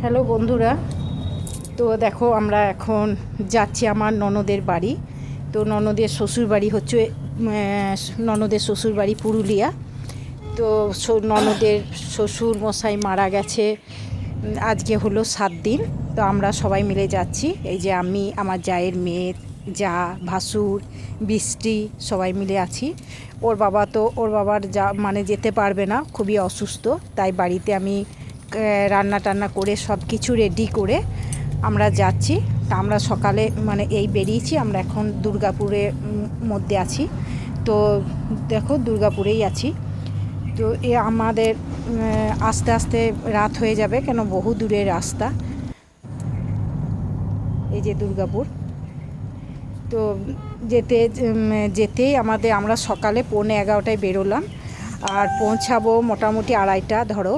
Hello বন্ধুরা, তো দেখো আমরা এখন যাচ্ছি আমার ননদের বাড়ি। তো ননদের শ্বশুর বাড়ি হচ্ছে ননদের শ্বশুর বাড়ি পুরুলিয়া। তো ননদের শ্বশুর মশাই মারা গেছে, আজকে হলো 7 দিন। তো আমরা সবাই মিলে যাচ্ছি, এই যে আমি, আমার জায়ের মেয়ে, যা, ভাসুর, বৃষ্টি, সবাই মিলে আছি। ওর বাবার যেতে পারবে না, খুবই অসুস্থ। তাই বাড়িতে আমি রান্না টান্না করে সব কিছু রেডি করে আমরা যাচ্ছি। তা আমরা সকালে এই বেরিয়েছি, আমরা এখন দুর্গাপুরের মধ্যে আছি। তো দেখো দুর্গাপুরেই আছি। তো আমাদের আস্তে আস্তে রাত হয়ে যাবে, কেন বহু দূরের রাস্তা। এই যে দুর্গাপুর। তো যেতেই আমরা সকালে 11:45 বেরোলাম, আর পৌঁছাবো মোটামুটি 2:30 ধরো।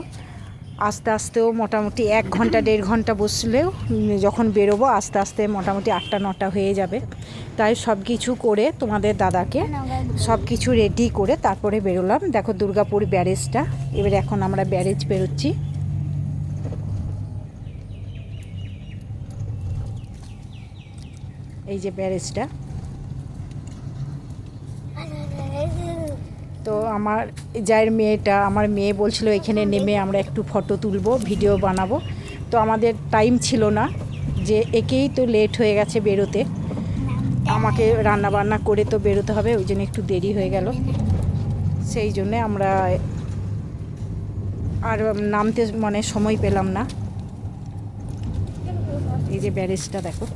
আস্তে আস্তেও মোটামুটি 1 ঘন্টা 1.5 ঘন্টা বসলেও যখন বেরোবো আস্তে আস্তে মোটামুটি 8টা-9টা হয়ে যাবে। তাই সব কিছু করে তোমাদের দাদাকে সব কিছু রেডি করে তারপরে বেরোলাম। দেখো দুর্গাপুর ব্যারেজটা, এবারে এখন আমরা ব্যারেজ বেরোচ্ছি। এই যে ব্যারেজটা। তো আমার জায়ের মেয়েটা, আমার মেয়ে বলছিল এখানে নেমে আমরা একটু ফটো তুলবো, ভিডিও বানাবো। তো আমাদের টাইম ছিল না, যে একেই তো লেট হয়ে গেছে বেরোতে, আমাকে রান্না বান্না করে তো বেরোতে হবে, ওই জন্য একটু দেরি হয়ে গেল। সেই জন্যে আমরা আর নামতে সময় পেলাম না। এই যে ব্যারেজটা দেখো।